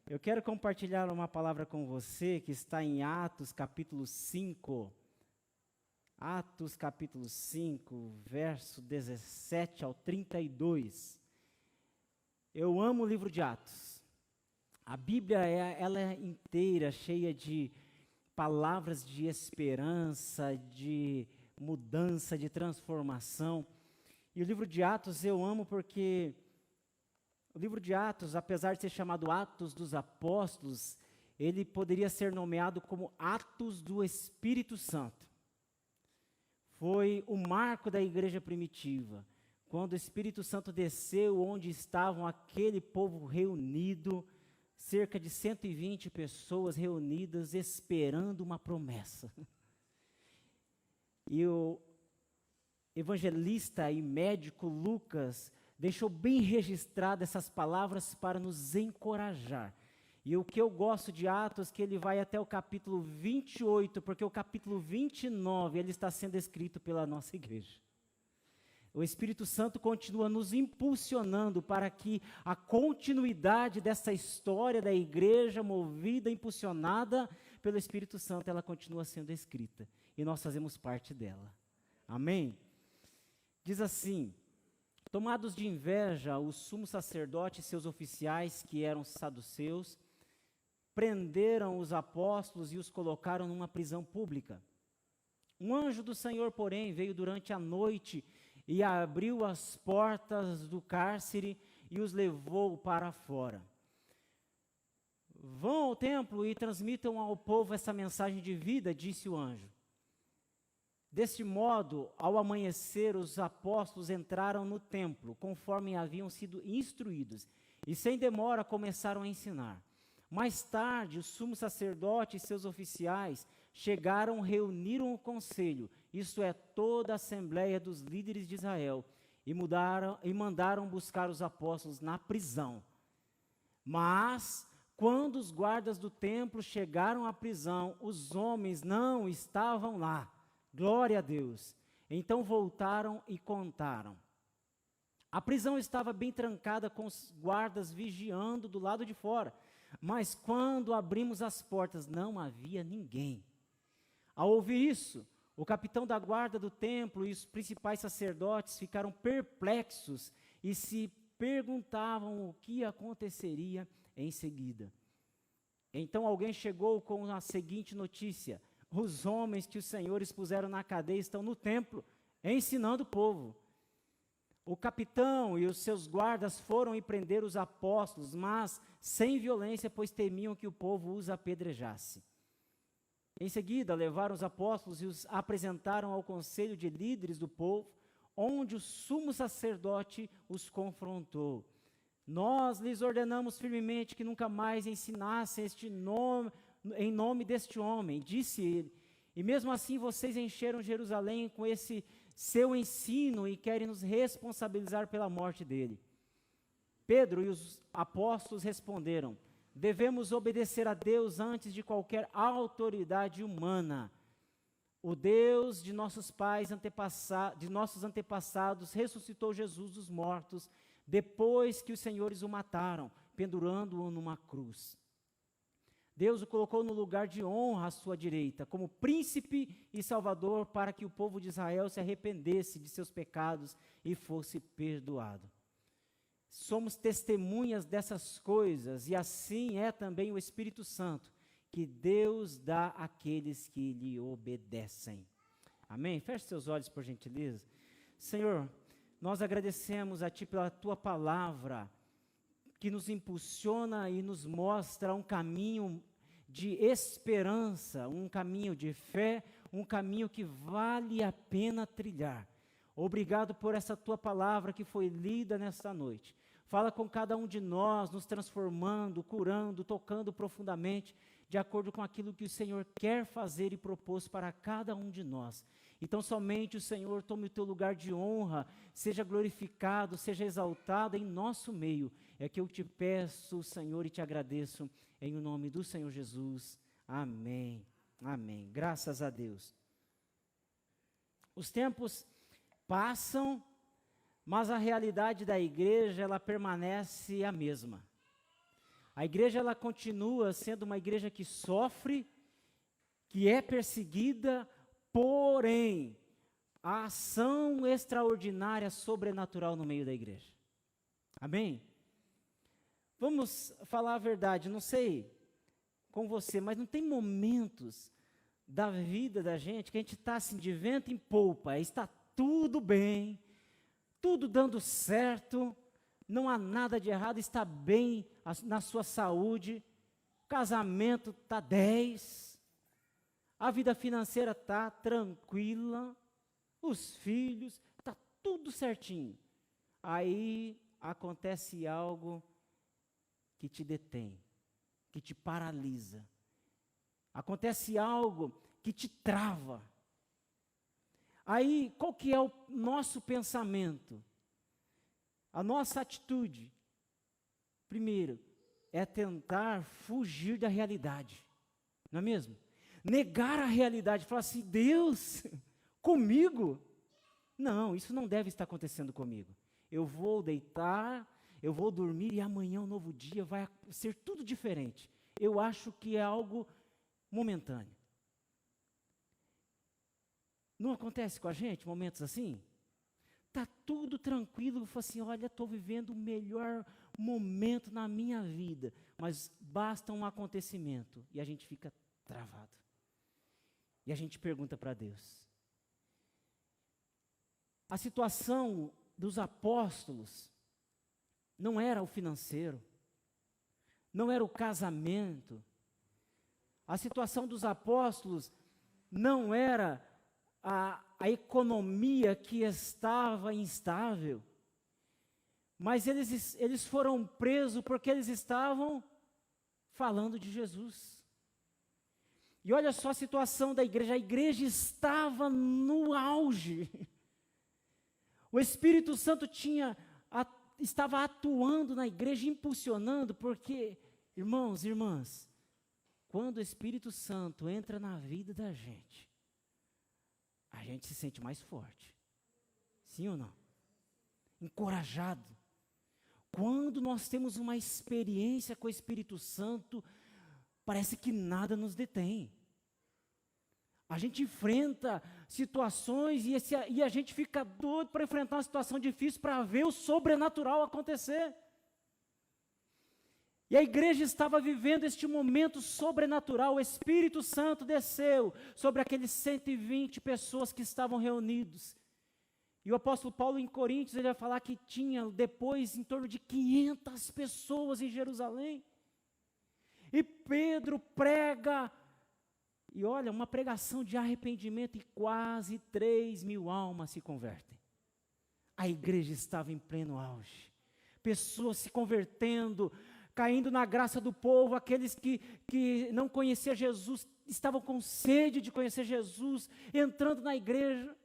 Eu quero compartilhar uma palavra com você que está em Atos capítulo 5. Atos capítulo 5, verso 17 ao 32. Eu amo o livro de Atos. A Bíblia ela é inteira, cheia de palavras de esperança, de mudança, de transformação. E o livro de Atos eu amo porque o livro de Atos, apesar de ser chamado Atos dos Apóstolos, ele poderia ser nomeado como Atos do Espírito Santo. Foi o marco da igreja primitiva, quando o Espírito Santo desceu onde estavam aquele povo reunido, cerca de 120 pessoas reunidas esperando uma promessa. E o evangelista e médico Lucas deixou bem registrado essas palavras para nos encorajar. E o que eu gosto de Atos, que ele vai até o capítulo 28, porque o capítulo 29, ele está sendo escrito pela nossa igreja. O Espírito Santo continua nos impulsionando para que a continuidade dessa história da igreja movida, impulsionada pelo Espírito Santo, ela continua sendo escrita. E nós fazemos parte dela. Amém? Diz assim: tomados de inveja, o sumo sacerdote e seus oficiais, que eram saduceus, prenderam os apóstolos e os colocaram numa prisão pública. Um anjo do Senhor, porém, veio durante a noite e abriu as portas do cárcere e os levou para fora. Vão ao templo e transmitam ao povo essa mensagem de vida, disse o anjo. Deste modo, ao amanhecer, os apóstolos entraram no templo, conforme haviam sido instruídos, e sem demora começaram a ensinar. Mais tarde, o sumo sacerdote e seus oficiais chegaram, reuniram o conselho, isto é, toda a assembleia dos líderes de Israel, e mandaram buscar os apóstolos na prisão. Mas, quando os guardas do templo chegaram à prisão, os homens não estavam lá. Glória a Deus. Então voltaram e contaram. A prisão estava bem trancada, com os guardas vigiando do lado de fora. Mas quando abrimos as portas, não havia ninguém. Ao ouvir isso, o capitão da guarda do templo e os principais sacerdotes ficaram perplexos e se perguntavam o que aconteceria em seguida. Então alguém chegou com a seguinte notícia: os homens que os senhores puseram na cadeia estão no templo, ensinando o povo. O capitão e os seus guardas foram e prenderam os apóstolos, mas sem violência, pois temiam que o povo os apedrejasse. Em seguida, levaram os apóstolos e os apresentaram ao conselho de líderes do povo, onde o sumo sacerdote os confrontou. Nós lhes ordenamos firmemente que nunca mais ensinassem em nome deste homem, disse ele, e mesmo assim vocês encheram Jerusalém com esse seu ensino e querem nos responsabilizar pela morte dele. Pedro e os apóstolos responderam: devemos obedecer a Deus antes de qualquer autoridade humana. O Deus de nossos antepassados ressuscitou Jesus dos mortos, depois que os senhores o mataram, pendurando-o numa cruz. Deus o colocou no lugar de honra à sua direita, como príncipe e salvador, para que o povo de Israel se arrependesse de seus pecados e fosse perdoado. Somos testemunhas dessas coisas, e assim é também o Espírito Santo, que Deus dá àqueles que lhe obedecem. Amém? Feche seus olhos, por gentileza. Senhor, nós agradecemos a Ti pela Tua palavra, que nos impulsiona e nos mostra um caminho de esperança, um caminho de fé, um caminho que vale a pena trilhar. Obrigado por essa Tua palavra que foi lida nesta noite. Fala com cada um de nós, nos transformando, curando, tocando profundamente, de acordo com aquilo que o Senhor quer fazer e propôs para cada um de nós. Então somente o Senhor tome o teu lugar de honra, seja glorificado, seja exaltado em nosso meio. É que eu te peço, Senhor, e te agradeço, em nome do Senhor Jesus. Amém. Amém. Graças a Deus. Os tempos passam, mas a realidade da igreja, ela permanece a mesma. A igreja ela continua sendo uma igreja que sofre, que é perseguida, porém, a ação extraordinária, sobrenatural no meio da igreja. Amém? Vamos falar a verdade, não sei com você, mas não tem momentos da vida da gente que a gente está assim de vento em polpa, está tudo bem, tudo dando certo, não há nada de errado, está bem na sua saúde, casamento está 10, a vida financeira está tranquila, os filhos, está tudo certinho. Aí acontece algo que te detém, que te paralisa. Acontece algo que te trava. Aí, qual que é o nosso pensamento? A nossa atitude, primeiro, é tentar fugir da realidade, não é mesmo? Negar a realidade, falar assim, Deus, comigo? Não, isso não deve estar acontecendo comigo. Eu vou deitar, eu vou dormir e amanhã um novo dia vai ser tudo diferente. Eu acho que é algo momentâneo. Não acontece com a gente momentos assim? Está tudo tranquilo, eu falo assim, olha, estou vivendo o melhor momento na minha vida, mas basta um acontecimento e a gente fica travado. E a gente pergunta para Deus. A situação dos apóstolos não era o financeiro, não era o casamento. A situação dos apóstolos não era a economia que estava instável, mas eles foram presos porque eles estavam falando de Jesus. E olha só a situação da igreja, a igreja estava no auge. O Espírito Santo estava atuando na igreja, impulsionando, porque, irmãos e irmãs, quando o Espírito Santo entra na vida da gente, a gente se sente mais forte. Sim ou não? Encorajado. Quando nós temos uma experiência com o Espírito Santo, parece que nada nos detém. A gente enfrenta situações e a gente fica doido para enfrentar uma situação difícil para ver o sobrenatural acontecer. E a igreja estava vivendo este momento sobrenatural, o Espírito Santo desceu sobre aqueles 120 pessoas que estavam reunidos. E o apóstolo Paulo em Coríntios, ele vai falar que tinha depois em torno de 500 pessoas em Jerusalém. E Pedro prega, e olha, uma pregação de arrependimento e quase 3.000 almas se convertem. A igreja estava em pleno auge. Pessoas se convertendo, caindo na graça do povo, aqueles que não conheciam Jesus, estavam com sede de conhecer Jesus, entrando na igreja.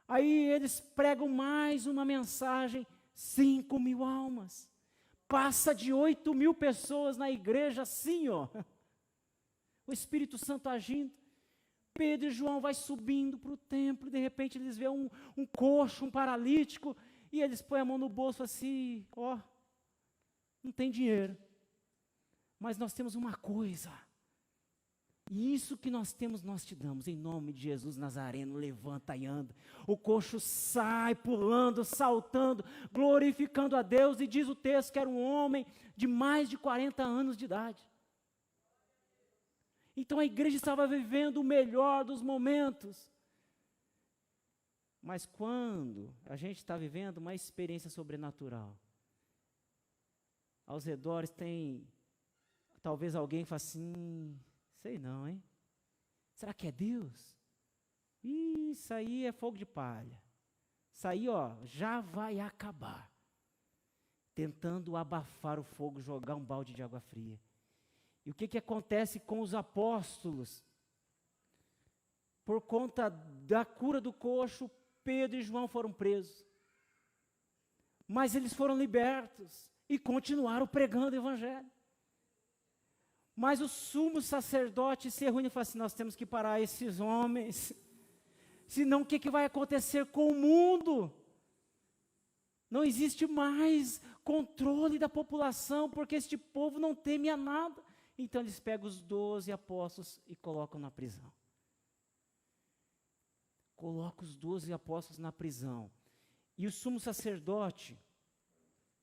Aí eles pregam mais uma mensagem, 5.000 almas. Passa de 8.000 pessoas na igreja assim, ó. O Espírito Santo agindo. Pedro e João vai subindo para o templo, de repente eles veem um coxo, um paralítico, e eles põem a mão no bolso assim, ó, não tem dinheiro, mas nós temos uma coisa, e isso que nós temos, nós te damos, em nome de Jesus Nazareno, levanta e anda. O coxo sai pulando, saltando, glorificando a Deus, e diz o texto que era um homem de mais de 40 anos de idade. Então a igreja estava vivendo o melhor dos momentos. Mas quando a gente está vivendo uma experiência sobrenatural, aos redores tem, talvez alguém fale assim, sei não, hein? Será que é Deus? Isso aí é fogo de palha. Isso aí, ó, já vai acabar. Tentando abafar o fogo, jogar um balde de água fria. E o que acontece com os apóstolos? Por conta da cura do coxo, Pedro e João foram presos. Mas eles foram libertos e continuaram pregando o evangelho. Mas o sumo sacerdote se reúne e fala assim, nós temos que parar esses homens, senão o que vai acontecer com o mundo? Não existe mais controle da população, porque este povo não teme a nada. Então eles pegam os 12 apóstolos e colocam na prisão. Colocam os 12 apóstolos na prisão. E o sumo sacerdote,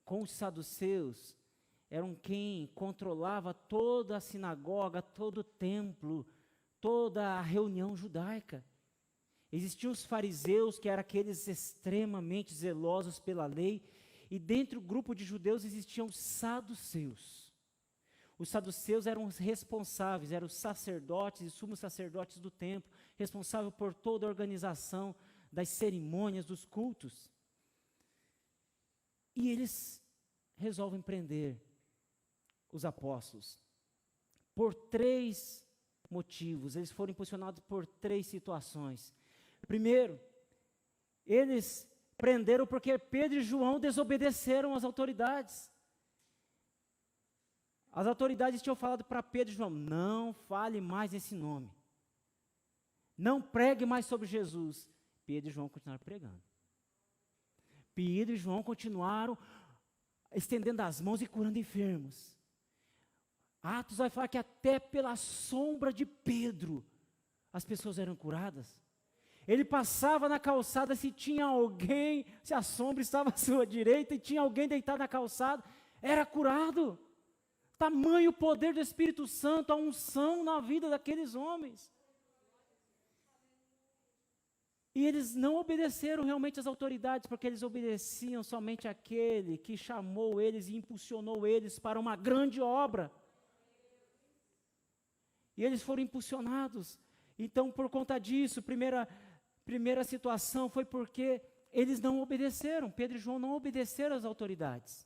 com os saduceus, eram quem controlava toda a sinagoga, todo o templo, toda a reunião judaica. Existiam os fariseus, que eram aqueles extremamente zelosos pela lei, e dentro do grupo de judeus existiam os saduceus. Os saduceus eram os responsáveis, eram os sacerdotes e sumos sacerdotes do templo, responsáveis por toda a organização das cerimônias, dos cultos. E eles resolvem prender os apóstolos por 3 motivos. Eles foram impulsionados por 3 situações. Primeiro, eles prenderam porque Pedro e João desobedeceram às autoridades. As autoridades tinham falado para Pedro e João: não fale mais esse nome. Não pregue mais sobre Jesus. Pedro e João continuaram pregando. Pedro e João continuaram estendendo as mãos e curando enfermos. Atos vai falar que até pela sombra de Pedro as pessoas eram curadas. Ele passava na calçada, se tinha alguém, se a sombra estava à sua direita e tinha alguém deitado na calçada, era curado. Tamanho poder do Espírito Santo, a unção na vida daqueles homens. E eles não obedeceram realmente às autoridades, porque eles obedeciam somente àquele que chamou eles e impulsionou eles para uma grande obra. E eles foram impulsionados. Então, por conta disso, primeira situação foi porque eles não obedeceram. Pedro e João não obedeceram às autoridades.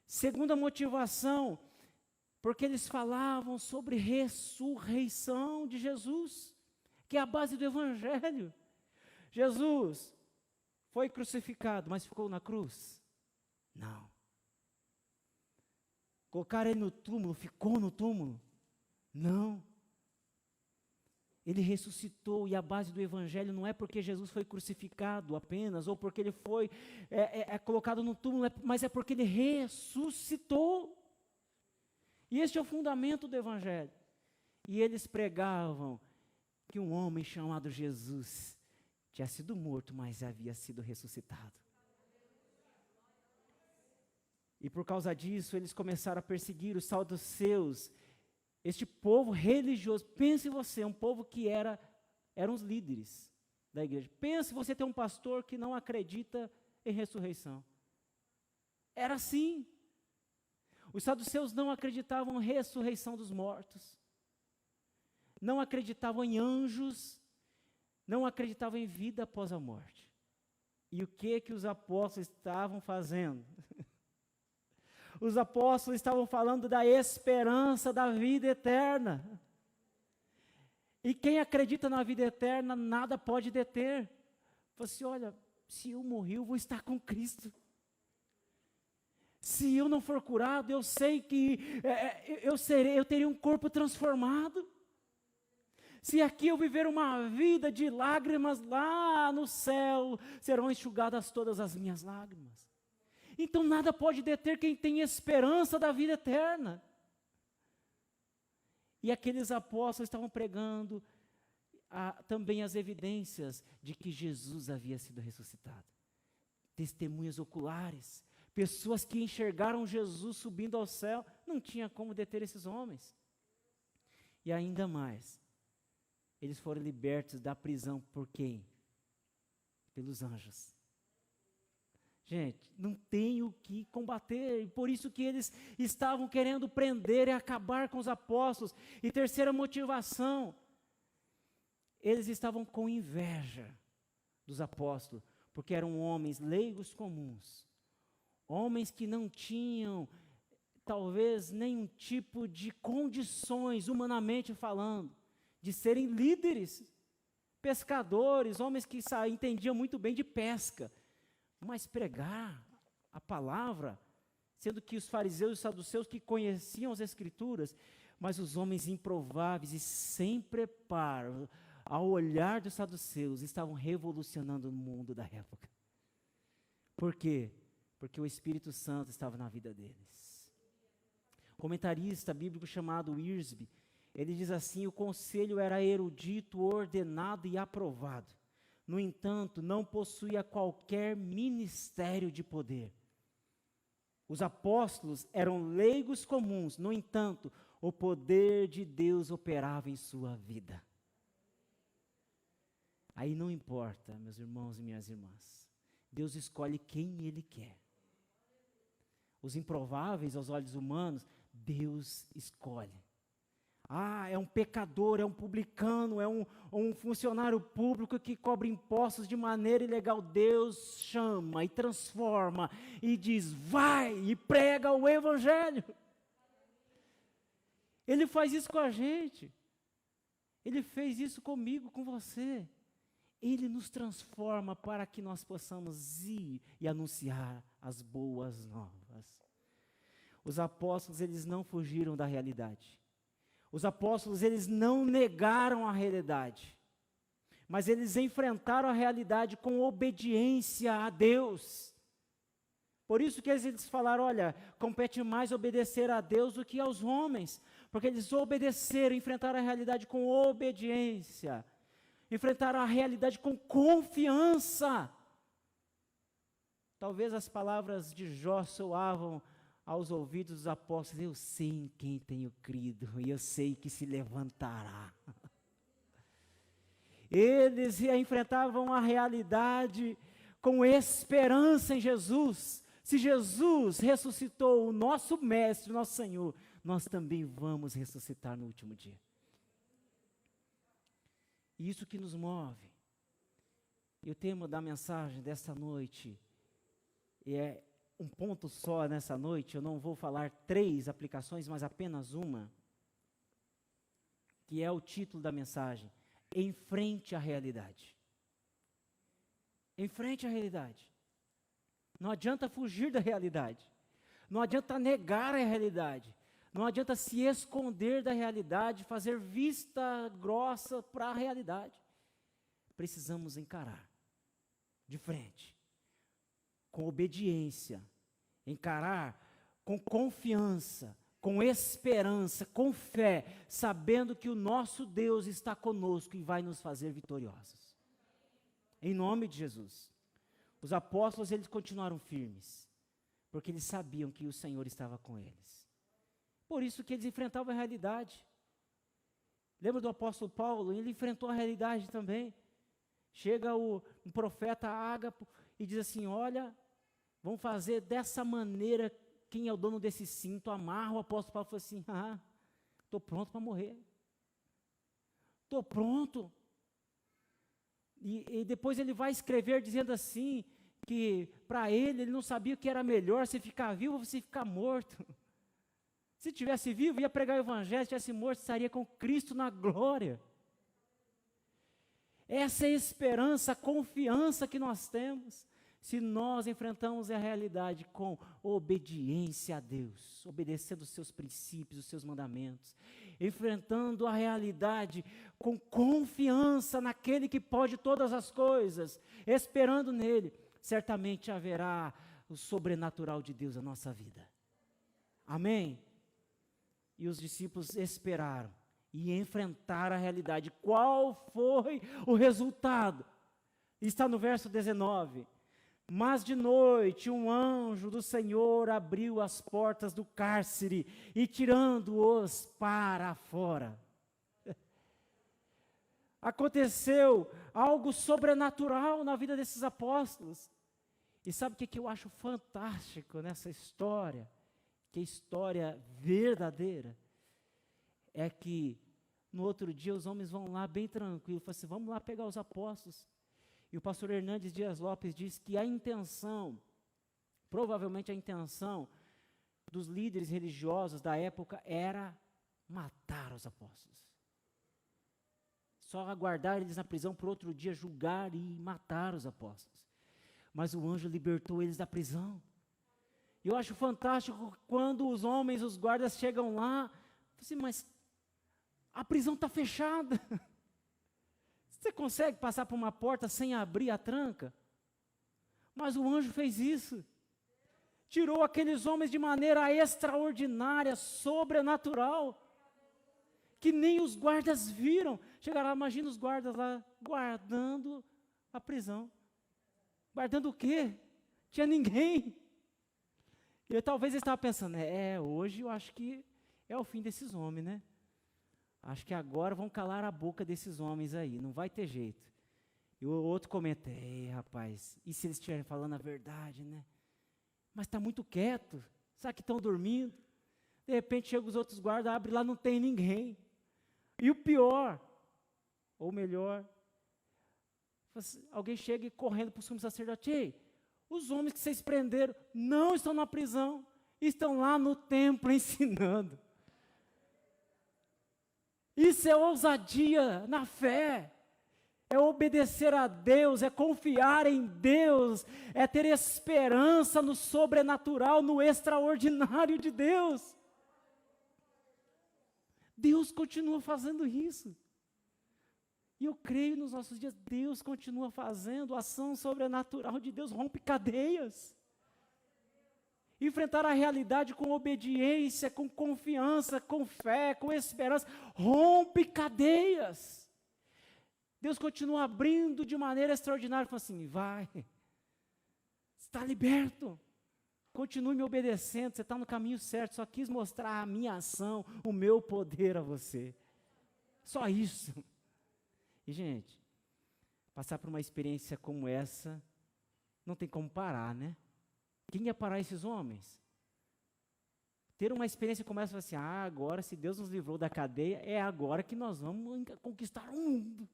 Segunda motivação, porque eles falavam sobre ressurreição de Jesus, que é a base do Evangelho. Jesus foi crucificado, mas ficou na cruz? Não. Colocaram ele no túmulo, ficou no túmulo? Não. Ele ressuscitou, e a base do Evangelho não é porque Jesus foi crucificado apenas, ou porque ele foi colocado no túmulo, mas é porque ele ressuscitou. E este é o fundamento do Evangelho. E eles pregavam que um homem chamado Jesus tinha sido morto, mas havia sido ressuscitado. E por causa disso, eles começaram a perseguir os saduceus, este povo religioso. Pense você, um povo que eram os líderes da igreja. Pense você ter um pastor que não acredita em ressurreição. Era assim. Os saduceus não acreditavam em ressurreição dos mortos. Não acreditavam em anjos. Não acreditavam em vida após a morte. E o que os apóstolos estavam fazendo? Os apóstolos estavam falando da esperança da vida eterna. E quem acredita na vida eterna, nada pode deter. Fala assim: olha, se eu morrer, eu vou estar com Cristo. Se eu não for curado, eu sei que eu teria um corpo transformado. Se aqui eu viver uma vida de lágrimas, lá no céu serão enxugadas todas as minhas lágrimas. Então nada pode deter quem tem esperança da vida eterna. E aqueles apóstolos estavam pregando também as evidências de que Jesus havia sido ressuscitado. Testemunhas oculares, pessoas que enxergaram Jesus subindo ao céu, não tinha como deter esses homens. E ainda mais, eles foram libertos da prisão por quem? Pelos anjos. Gente, não tem o que combater, por isso que eles estavam querendo prender e acabar com os apóstolos. E terceira motivação, eles estavam com inveja dos apóstolos, porque eram homens leigos comuns, homens que não tinham, talvez, nenhum tipo de condições, humanamente falando, de serem líderes, pescadores, homens que entendiam muito bem de pesca. Mas pregar a palavra, sendo que os fariseus e os saduceus que conheciam as Escrituras, mas os homens improváveis e sem preparo, ao olhar dos saduceus, estavam revolucionando o mundo da época. Por quê? porque o Espírito Santo estava na vida deles. Um comentarista bíblico chamado Wiersbe, ele diz assim: o conselho era erudito, ordenado e aprovado. No entanto, não possuía qualquer ministério de poder. Os apóstolos eram leigos comuns, no entanto, o poder de Deus operava em sua vida. Aí não importa, meus irmãos e minhas irmãs, Deus escolhe quem Ele quer. Os improváveis aos olhos humanos, Deus escolhe. É um pecador, é um publicano, é um funcionário público que cobra impostos de maneira ilegal. Deus chama e transforma e diz: vai e prega o Evangelho. Ele faz isso com a gente. Ele fez isso comigo, com você. Ele nos transforma para que nós possamos ir e anunciar as boas novas. Os apóstolos, eles não fugiram da realidade. Os apóstolos, eles não negaram a realidade, mas eles enfrentaram a realidade com obediência a Deus. Por isso que eles falaram: olha, compete mais obedecer a Deus do que aos homens, porque eles obedeceram, enfrentaram a realidade com obediência, enfrentaram a realidade com confiança. Talvez as palavras de Jó soavam aos ouvidos dos apóstolos: eu sei em quem tenho crido, e eu sei que se levantará. Eles enfrentavam a realidade com esperança em Jesus. Se Jesus ressuscitou o nosso Mestre, nosso Senhor, nós também vamos ressuscitar no último dia. Isso que nos move. E o tema da mensagem desta noite é um ponto só nessa noite. Eu não vou falar 3 aplicações, mas apenas uma, que é o título da mensagem: enfrente a realidade. Enfrente a realidade. Não adianta fugir da realidade. Não adianta negar a realidade. Não adianta se esconder da realidade, fazer vista grossa para a realidade. Precisamos encarar de frente, com obediência, encarar com confiança, com esperança, com fé, sabendo que o nosso Deus está conosco e vai nos fazer vitoriosos. Em nome de Jesus. Os apóstolos, eles continuaram firmes, porque eles sabiam que o Senhor estava com eles. Por isso que eles enfrentavam a realidade. Lembra do apóstolo Paulo? Ele enfrentou a realidade também. Chega um profeta Ágapo e diz assim: olha, vamos fazer dessa maneira. Quem é o dono desse cinto? Amarra. O apóstolo Paulo falou assim: estou pronto para morrer. Estou pronto. E depois ele vai escrever dizendo assim, que para ele não sabia o que era melhor, se ficar vivo ou se ficar morto. Se tivesse vivo, ia pregar o Evangelho; se tivesse morto, estaria com Cristo na glória. Essa é a esperança, a confiança que nós temos, se nós enfrentamos a realidade com obediência a Deus, obedecendo os seus princípios, os seus mandamentos, enfrentando a realidade com confiança naquele que pode todas as coisas, esperando nele, certamente haverá o sobrenatural de Deus na nossa vida. Amém? E os discípulos esperaram e enfrentaram a realidade. Qual foi o resultado? Está no verso 19. Mas de noite um anjo do Senhor abriu as portas do cárcere e tirando-os para fora. Aconteceu algo sobrenatural na vida desses apóstolos. E sabe o que eu acho fantástico nessa história? Que é história verdadeira. É que no outro dia os homens vão lá bem tranquilos, falam assim: vamos lá pegar os apóstolos. E o pastor Hernandes Dias Lopes diz que a intenção, provavelmente a intenção dos líderes religiosos da época era matar os apóstolos. Só aguardar eles na prisão para outro dia julgar e matar os apóstolos. Mas o anjo libertou eles da prisão. E eu acho fantástico quando os homens, os guardas chegam lá, assim: mas a prisão está fechada. Você consegue passar por uma porta sem abrir a tranca? Mas o anjo fez isso. tirou aqueles homens de maneira extraordinária, sobrenatural, que nem os guardas viram. Chegaram lá, imagina os guardas lá, guardando a prisão. Guardando o quê? Tinha ninguém. E talvez ele estava pensando, hoje eu acho que é o fim desses homens, né? Acho que agora vão calar a boca desses homens aí, não vai ter jeito. E o outro comenta, rapaz, e se eles estiverem falando a verdade, né? Mas está muito quieto, sabe que estão dormindo? De repente chegam os outros guardas, abre lá, não tem ninguém. E o pior, ou melhor, alguém chega e correndo para o sumo sacerdote, ei, os homens que vocês prenderam não estão na prisão, estão lá no templo ensinando. Isso é ousadia na fé, é obedecer a Deus, é confiar em Deus, é ter esperança no sobrenatural, no extraordinário de Deus. Deus continua fazendo isso. E eu creio nos nossos dias, Deus continua fazendo, a ação sobrenatural de Deus rompe cadeias. Enfrentar a realidade com obediência, com confiança, com fé, com esperança, rompe cadeias. Deus continua abrindo de maneira extraordinária, fala assim, vai, está liberto, continue me obedecendo, você está no caminho certo, só quis mostrar a minha ação, o meu poder a você. Só isso. E, gente, passar por uma experiência como essa, não tem como parar, né? Quem ia parar esses homens? Ter uma experiência como essa, assim, agora, se Deus nos livrou da cadeia, é agora que nós vamos conquistar o mundo.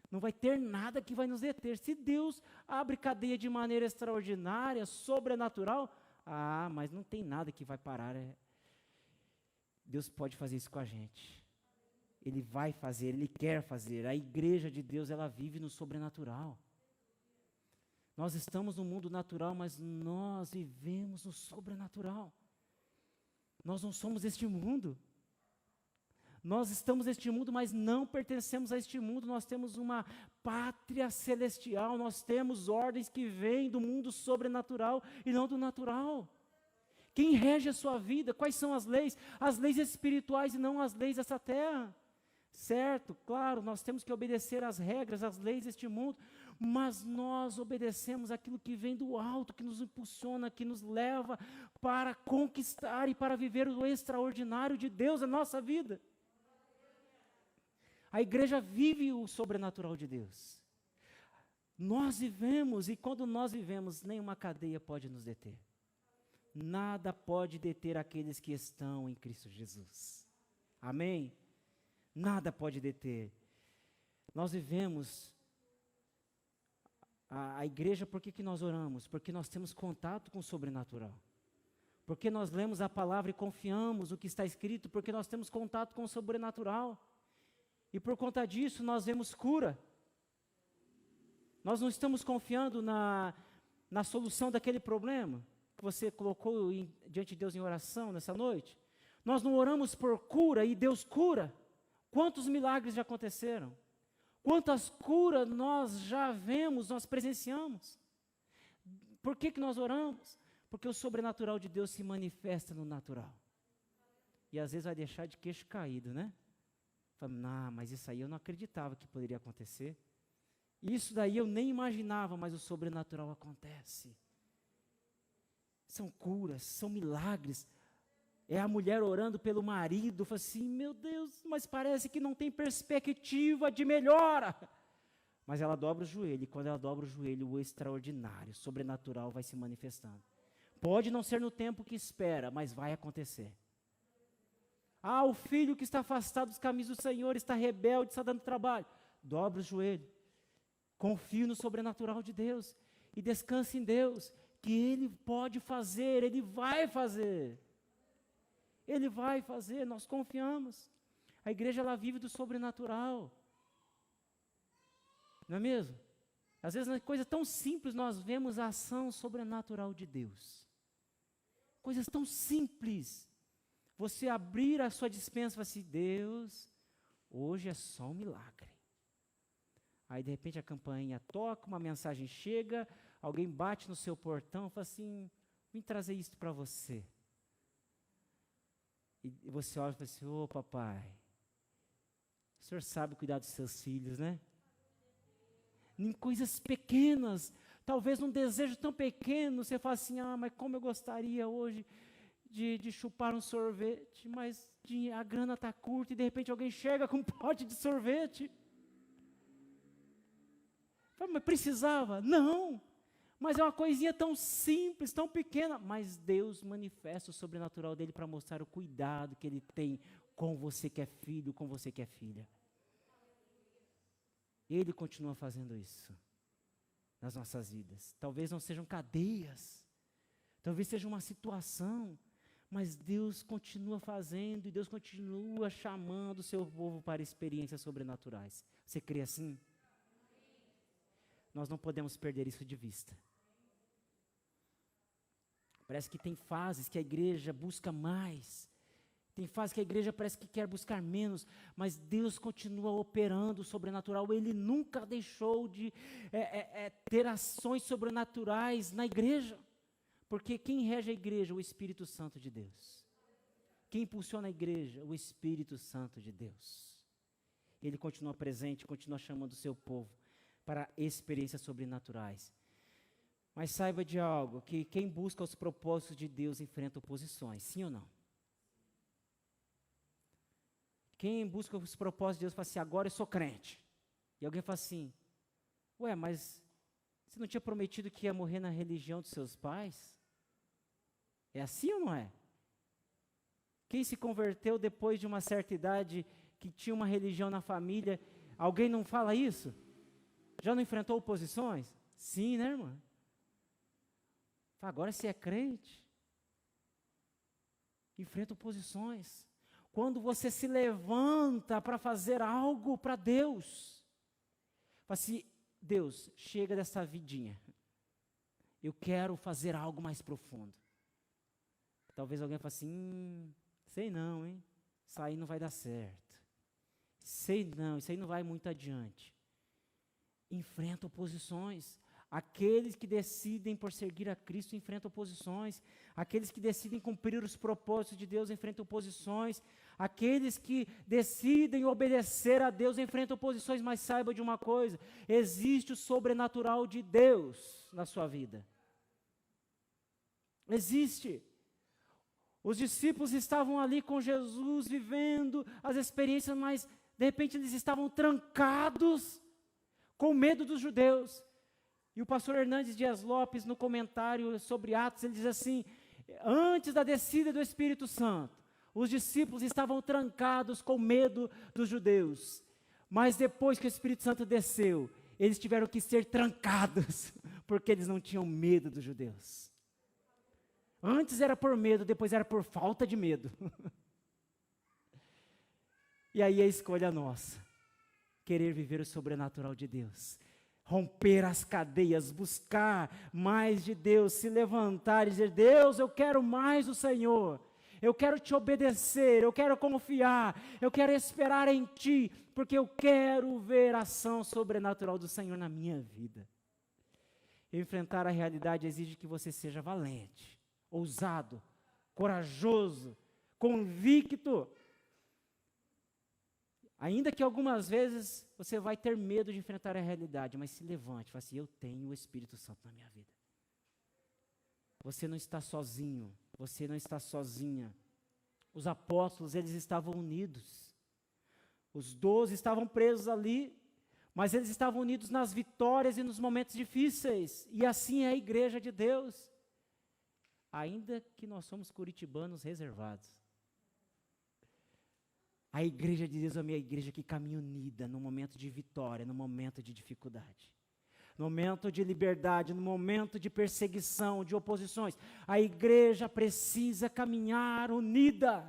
Não vai ter nada que vai nos deter. Se Deus abre cadeia de maneira extraordinária, sobrenatural, mas não tem nada que vai parar. Deus pode fazer isso com a gente. Ele vai fazer, Ele quer fazer. A igreja de Deus, ela vive no sobrenatural. Nós estamos no mundo natural, mas nós vivemos no sobrenatural. Nós não somos deste mundo. Nós estamos neste mundo, mas não pertencemos a este mundo. Nós temos uma pátria celestial, nós temos ordens que vêm do mundo sobrenatural e não do natural. Quem rege a sua vida? Quais são as leis? As leis espirituais e não as leis dessa terra. Certo, claro, nós temos que obedecer às regras, às leis deste mundo, mas nós obedecemos aquilo que vem do alto, que nos impulsiona, que nos leva para conquistar e para viver o extraordinário de Deus na nossa vida. A igreja vive o sobrenatural de Deus. Nós vivemos, e quando nós vivemos, nenhuma cadeia pode nos deter. Nada pode deter aqueles que estão em Cristo Jesus. Amém? Nada pode deter. Nós vivemos, a igreja, por que nós oramos? Porque nós temos contato com o sobrenatural. Porque nós lemos a palavra e confiamos no que está escrito, porque nós temos contato com o sobrenatural. E por conta disso nós vemos cura. Nós não estamos confiando na solução daquele problema que você colocou diante de Deus em oração nessa noite. Nós não oramos por cura e Deus cura. Quantos milagres já aconteceram? Quantas curas nós já vemos, nós presenciamos? Por que nós oramos? Porque o sobrenatural de Deus se manifesta no natural. E às vezes vai deixar de queixo caído, né? Fala, mas isso aí eu não acreditava que poderia acontecer. Isso daí eu nem imaginava, mas o sobrenatural acontece. São curas, são milagres. É a mulher orando pelo marido, fala assim, meu Deus, mas parece que não tem perspectiva de melhora. Mas ela dobra o joelho, e quando ela dobra o joelho, o extraordinário, o sobrenatural vai se manifestando. Pode não ser no tempo que espera, mas vai acontecer. O filho que está afastado dos caminhos do Senhor, está rebelde, está dando trabalho. Dobra o joelho, confie no sobrenatural de Deus, e descanse em Deus, que Ele pode fazer, Ele vai fazer. Ele vai fazer, nós confiamos. A igreja, ela vive do sobrenatural. Não é mesmo? Às vezes, na coisa tão simples, nós vemos a ação sobrenatural de Deus. Coisas tão simples. Você abrir a sua despensa e falar assim, Deus, hoje é só um milagre. Aí, de repente, a campainha toca, uma mensagem chega, alguém bate no seu portão e fala assim, vim trazer isso para você. E você olha e fala assim, ô papai, o senhor sabe cuidar dos seus filhos, né? Em coisas pequenas, talvez num desejo tão pequeno, você fala assim, mas como eu gostaria hoje de chupar um sorvete, mas a grana está curta e de repente alguém chega com um pote de sorvete. Mas precisava? Não, mas é uma coisinha tão simples, tão pequena, mas Deus manifesta o sobrenatural dele para mostrar o cuidado que ele tem com você que é filho, com você que é filha. Ele continua fazendo isso nas nossas vidas. Talvez não sejam cadeias, talvez seja uma situação, mas Deus continua fazendo e Deus continua chamando o seu povo para experiências sobrenaturais. Você crê assim? Nós não podemos perder isso de vista. Parece que tem fases que a igreja busca mais, tem fases que a igreja parece que quer buscar menos, mas Deus continua operando o sobrenatural. Ele nunca deixou de ter ações sobrenaturais na igreja, porque quem rege a igreja? O Espírito Santo de Deus. Quem impulsiona a igreja? O Espírito Santo de Deus. Ele continua presente, continua chamando o seu povo para experiências sobrenaturais. Mas saiba de algo, que quem busca os propósitos de Deus enfrenta oposições, sim ou não? Quem busca os propósitos de Deus fala assim, agora eu sou crente. E alguém fala assim, mas você não tinha prometido que ia morrer na religião dos seus pais? É assim ou não é? Quem se converteu depois de uma certa idade, que tinha uma religião na família, alguém não fala isso? Já não enfrentou oposições? Sim, né, irmã? Agora você é crente, enfrenta oposições. Quando você se levanta para fazer algo para Deus, fala assim, Deus, chega dessa vidinha, eu quero fazer algo mais profundo. Talvez alguém fale assim, sei não, hein, isso aí não vai dar certo. Sei não, isso aí não vai muito adiante. Enfrenta oposições. Aqueles que decidem por seguir a Cristo enfrentam oposições. Aqueles que decidem cumprir os propósitos de Deus enfrentam oposições. Aqueles que decidem obedecer a Deus enfrentam oposições. Mas saiba de uma coisa, existe o sobrenatural de Deus na sua vida. Existe. Os discípulos estavam ali com Jesus, vivendo as experiências, mas de repente eles estavam trancados com medo dos judeus. E o pastor Hernandes Dias Lopes, no comentário sobre Atos, ele diz assim, antes da descida do Espírito Santo, os discípulos estavam trancados com medo dos judeus, mas depois que o Espírito Santo desceu, eles tiveram que ser trancados, porque eles não tinham medo dos judeus. Antes era por medo, depois era por falta de medo. E aí a escolha nossa, querer viver o sobrenatural de Deus. Romper as cadeias, buscar mais de Deus, se levantar e dizer, Deus, eu quero mais do Senhor, eu quero te obedecer, eu quero confiar, eu quero esperar em Ti, porque eu quero ver a ação sobrenatural do Senhor na minha vida. Enfrentar a realidade exige que você seja valente, ousado, corajoso, convicto. Ainda que algumas vezes você vai ter medo de enfrentar a realidade, mas se levante, fale assim, eu tenho o Espírito Santo na minha vida. Você não está sozinho, você não está sozinha. Os apóstolos, eles estavam unidos. Os 12 estavam presos ali, mas eles estavam unidos nas vitórias e nos momentos difíceis. E assim é a igreja de Deus. Ainda que nós somos curitibanos reservados. A igreja de Deus é a minha igreja que caminha unida no momento de vitória, no momento de dificuldade. No momento de liberdade, no momento de perseguição, de oposições. A igreja precisa caminhar unida.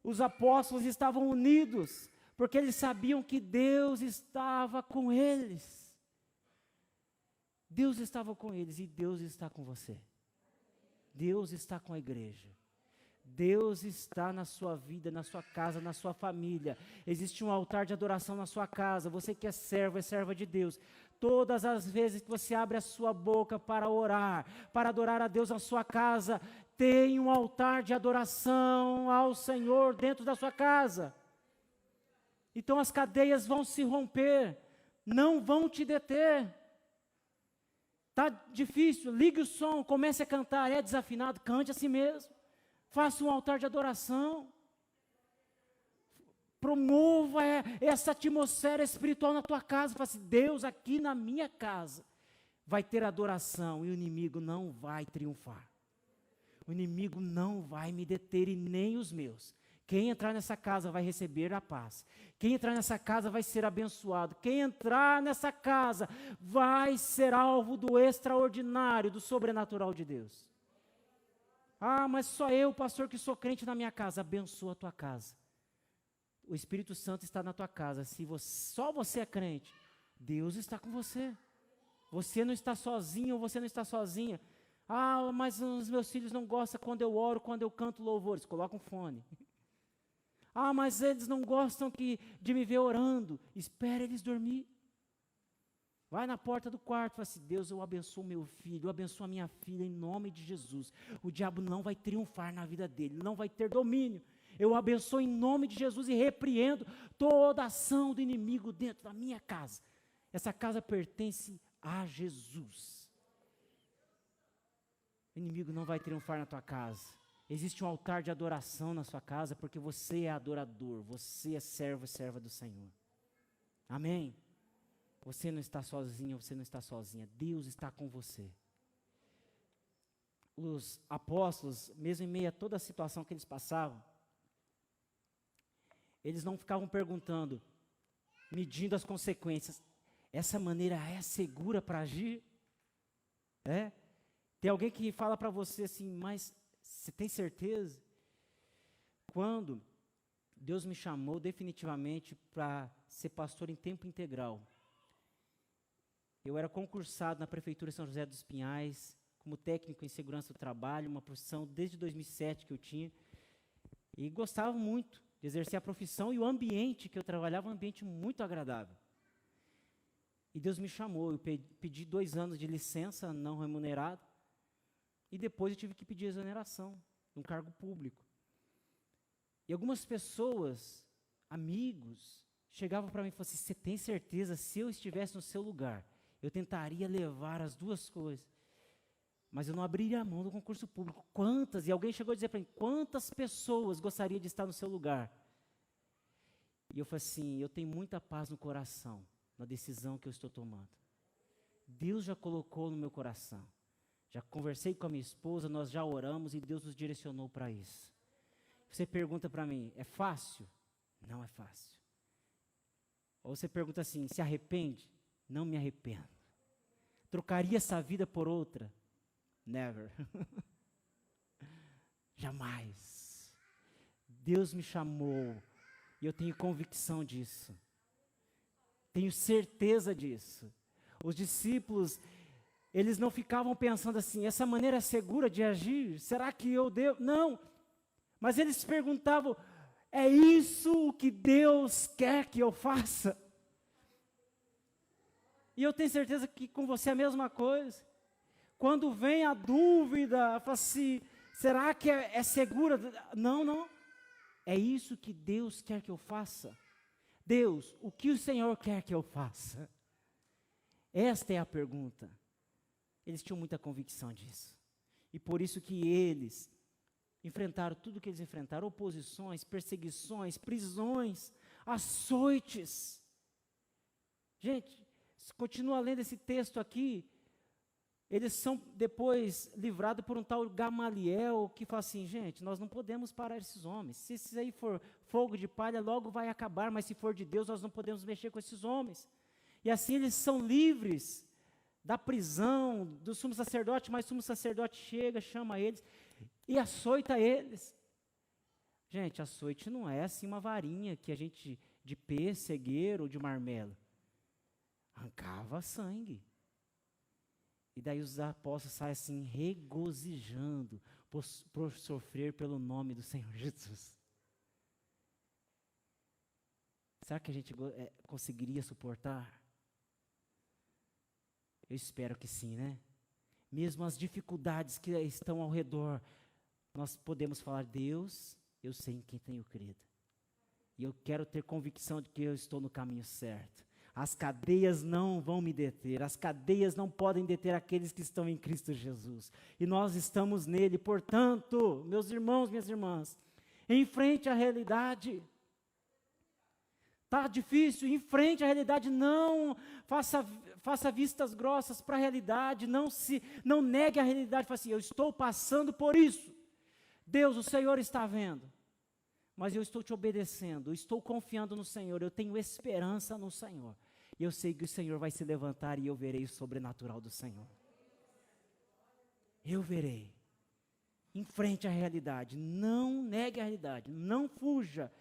Os apóstolos estavam unidos, porque eles sabiam que Deus estava com eles. Deus estava com eles e Deus está com você. Deus está com a igreja. Deus está na sua vida, na sua casa, na sua família. Existe um altar de adoração na sua casa. Você que é servo, é serva de Deus. Todas as vezes que você abre a sua boca para orar, para adorar a Deus na sua casa, tem um altar de adoração ao Senhor dentro da sua casa. Então as cadeias vão se romper, não vão te deter. Está difícil, ligue o som, comece a cantar, é desafinado, cante a si mesmo. Faça um altar de adoração. Promova essa atmosfera espiritual na tua casa. Fala assim, Deus aqui na minha casa vai ter adoração e o inimigo não vai triunfar. O inimigo não vai me deter e nem os meus. Quem entrar nessa casa vai receber a paz. Quem entrar nessa casa vai ser abençoado. Quem entrar nessa casa vai ser alvo do extraordinário, do sobrenatural de Deus. Ah, mas só eu, pastor, que sou crente na minha casa. Abençoa a tua casa. O Espírito Santo está na tua casa. Se só você é crente, Deus está com você. Você não está sozinho ou você não está sozinha. Ah, mas os meus filhos não gostam quando eu oro, quando eu canto louvores. Coloca um fone. Ah, mas eles não gostam de me ver orando. Espera eles dormir. Vai na porta do quarto e fala assim, Deus, eu abençoo meu filho, eu abençoo a minha filha em nome de Jesus. O diabo não vai triunfar na vida dele, não vai ter domínio. Eu abençoo em nome de Jesus e repreendo toda ação do inimigo dentro da minha casa. Essa casa pertence a Jesus. O inimigo não vai triunfar na tua casa. Existe um altar de adoração na sua casa, porque você é adorador, você é servo e serva do Senhor. Amém? Você não está sozinho, você não está sozinha. Deus está com você. Os apóstolos, mesmo em meio a toda a situação que eles passavam, eles não ficavam perguntando, medindo as consequências. Essa maneira é segura para agir? É? Tem alguém que fala para você assim, mas você tem certeza? Quando Deus me chamou definitivamente para ser pastor em tempo integral, eu era concursado na Prefeitura de São José dos Pinhais, como técnico em segurança do trabalho, uma profissão desde 2007 que eu tinha, e gostava muito de exercer a profissão, e o ambiente que eu trabalhava, um ambiente muito agradável. E Deus me chamou, eu pedi 2 anos de licença não remunerada, e depois eu tive que pedir exoneração de um cargo público. E algumas pessoas, amigos, chegavam para mim e falavam assim, você tem certeza, se eu estivesse no seu lugar, eu tentaria levar as duas coisas, mas eu não abriria a mão do concurso público. Quantas? E alguém chegou a dizer para mim, quantas pessoas gostariam de estar no seu lugar? E eu falei assim, eu tenho muita paz no coração, na decisão que eu estou tomando. Deus já colocou no meu coração. Já conversei com a minha esposa, nós já oramos e Deus nos direcionou para isso. Você pergunta para mim, é fácil? Não é fácil. Ou você pergunta assim, se arrepende? Não me arrependo. Trocaria essa vida por outra? Never. Jamais. Deus me chamou e eu tenho convicção disso. Tenho certeza disso. Os discípulos, eles não ficavam pensando assim, essa maneira é segura de agir? Será que eu devo? Não. Mas eles perguntavam, é isso o que Deus quer que eu faça? E eu tenho certeza que com você é a mesma coisa. Quando vem a dúvida, fala assim, será que é segura? Não, não. É isso que Deus quer que eu faça? Deus, o que o Senhor quer que eu faça? Esta é a pergunta. Eles tinham muita convicção disso. E por isso que eles enfrentaram tudo o que eles enfrentaram, oposições, perseguições, prisões, açoites. Gente, continua lendo esse texto aqui, eles são depois livrados por um tal Gamaliel, que fala assim, gente, nós não podemos parar esses homens, se isso aí for fogo de palha, logo vai acabar, mas se for de Deus, nós não podemos mexer com esses homens. E assim eles são livres da prisão, do sumo sacerdote, mas o sumo sacerdote chega, chama eles e açoita eles. Gente, açoite não é assim uma varinha que a gente, de pêssego ou de marmelo, arrancava sangue. E daí os apóstolos saem assim, regozijando por sofrer pelo nome do Senhor Jesus. Será que a gente conseguiria suportar? Eu espero que sim, né? Mesmo as dificuldades que estão ao redor, nós podemos falar, Deus, eu sei em quem tenho crido. E eu quero ter convicção de que eu estou no caminho certo. As cadeias não vão me deter, as cadeias não podem deter aqueles que estão em Cristo Jesus. E nós estamos nele, portanto, meus irmãos, minhas irmãs, enfrente a realidade. Está difícil, enfrente a realidade, não faça vistas grossas para a realidade, não negue a realidade, fale assim, eu estou passando por isso. Deus, o Senhor está vendo, mas eu estou te obedecendo, eu estou confiando no Senhor, eu tenho esperança no Senhor. E eu sei que o Senhor vai se levantar e eu verei o sobrenatural do Senhor. Eu verei. Enfrente a realidade, não negue a realidade, não fuja,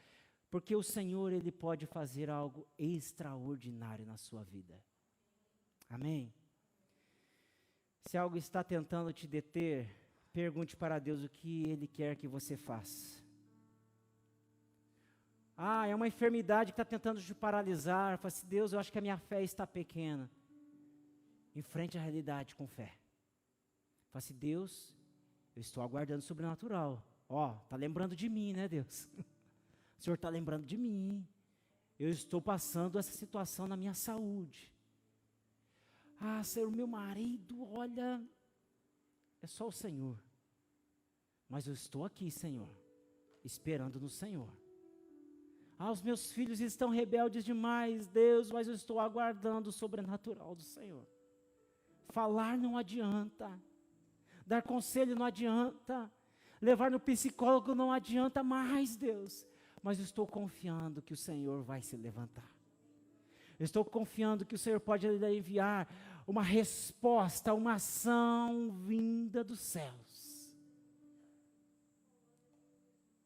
porque o Senhor, Ele pode fazer algo extraordinário na sua vida. Amém? Se algo está tentando te deter, pergunte para Deus o que Ele quer que você faça. É uma enfermidade que está tentando te paralisar. Fala assim, Deus, eu acho que a minha fé está pequena. Enfrente a realidade com fé. Fala assim, Deus, eu estou aguardando o sobrenatural. Está lembrando de mim, né, Deus? O Senhor está lembrando de mim. Eu estou passando essa situação na minha saúde. Senhor, meu marido, olha, é só o Senhor. Mas eu estou aqui, Senhor, esperando no Senhor. Os meus filhos estão rebeldes demais, Deus, mas eu estou aguardando o sobrenatural do Senhor. Falar não adianta, dar conselho não adianta, levar no psicólogo não adianta mais, Deus. Mas eu estou confiando que o Senhor vai se levantar. Eu estou confiando que o Senhor pode enviar uma resposta, uma ação vinda dos céus.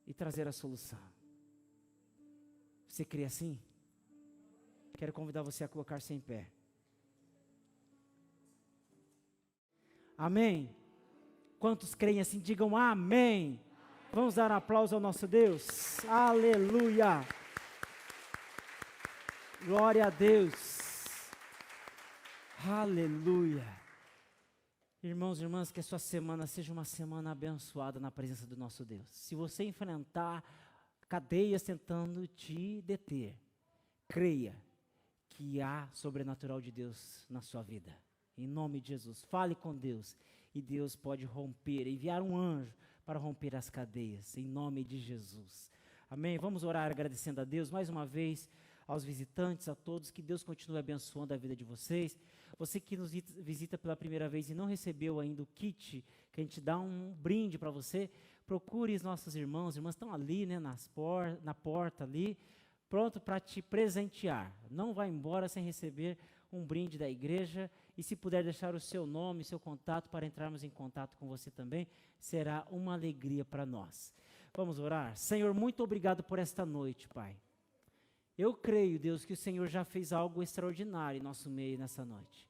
E trazer a solução. Você crê assim? Quero convidar você a colocar-se em pé. Amém? Quantos creem assim, digam amém. Vamos dar um aplauso ao nosso Deus. Aleluia. Glória a Deus. Aleluia. Irmãos e irmãs, que a sua semana seja uma semana abençoada na presença do nosso Deus. Se você enfrentar cadeias tentando te deter, creia que há sobrenatural de Deus na sua vida. Em nome de Jesus, fale com Deus e Deus pode romper, enviar um anjo para romper as cadeias, em nome de Jesus. Amém? Vamos orar agradecendo a Deus mais uma vez, aos visitantes, a todos, que Deus continue abençoando a vida de vocês. Você que nos visita pela primeira vez e não recebeu ainda o kit, que a gente dá um brinde para você, procure os nossos irmãos estão ali, né, na porta ali, pronto para te presentear. Não vá embora sem receber um brinde da igreja, e se puder deixar o seu nome, seu contato, para entrarmos em contato com você também, será uma alegria para nós. Vamos orar? Senhor, muito obrigado por esta noite, Pai. Eu creio, Deus, que o Senhor já fez algo extraordinário em nosso meio nessa noite.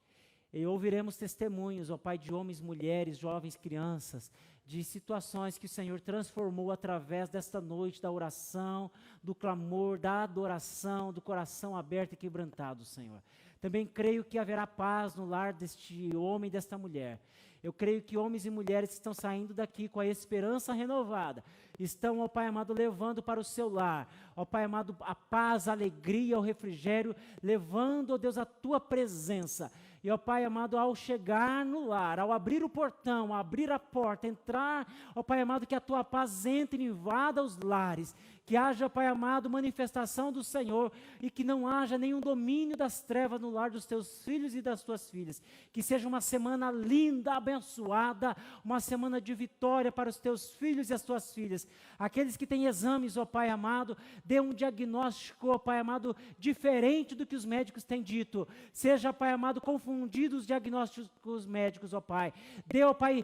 E ouviremos testemunhos, ó Pai, de homens, mulheres, jovens, crianças, de situações que o Senhor transformou através desta noite, da oração, do clamor, da adoração, do coração aberto e quebrantado, Senhor. Também creio que haverá paz no lar deste homem e desta mulher. Eu creio que homens e mulheres que estão saindo daqui com a esperança renovada, estão, ó Pai amado, levando para o seu lar, ó Pai amado, a paz, a alegria, o refrigério, levando, ó Deus, a tua presença. E, ó Pai amado, ao chegar no lar, ao abrir o portão, abrir a porta, entrar, ó Pai amado, que a tua paz entre e invada os lares, que haja, Pai amado, manifestação do Senhor, e que não haja nenhum domínio das trevas no lar dos teus filhos e das tuas filhas. Que seja uma semana linda, abençoada, uma semana de vitória para os teus filhos e as tuas filhas. Aqueles que têm exames, ó Pai amado, dê um diagnóstico, ó Pai amado, diferente do que os médicos têm dito. Seja, Pai amado, confundido os diagnósticos médicos, ó Pai. Dê, ó Pai,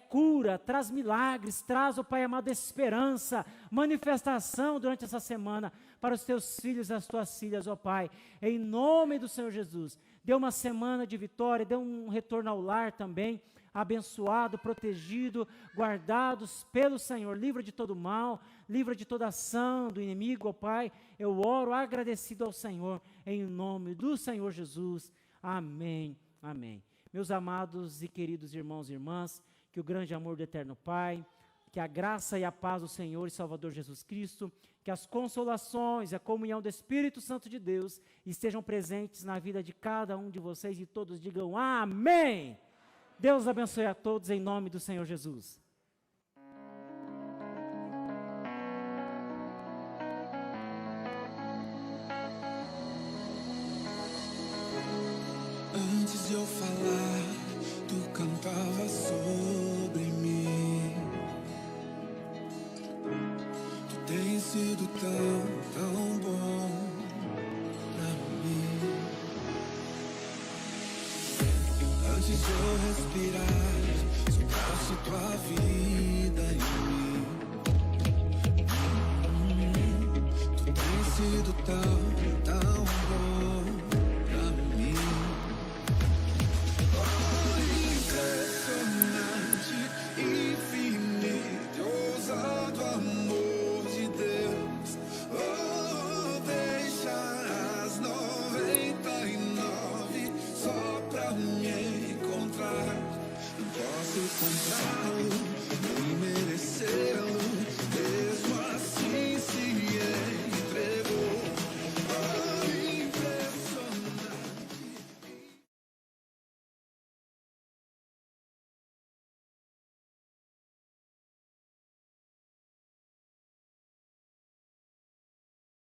cura, traz milagres, traz, ó Pai amado, esperança, manifestação durante essa semana para os teus filhos e as tuas filhas, ó Pai, em nome do Senhor Jesus. Dê uma semana de vitória, dê um retorno ao lar também, abençoado, protegido, guardados pelo Senhor, livra de todo mal, livra de toda ação do inimigo, ó Pai. Eu oro agradecido ao Senhor, em nome do Senhor Jesus. Amém, amém. Meus amados e queridos irmãos e irmãs, que o grande amor do eterno Pai, que a graça e a paz do Senhor e Salvador Jesus Cristo, que as consolações e a comunhão do Espírito Santo de Deus estejam presentes na vida de cada um de vocês e todos digam amém. Deus abençoe a todos em nome do Senhor Jesus. Antes de eu falar, tu cantava sobre mim. Tu tens sido tão bom pra mim. Antes de eu respirar, sopraste tua vida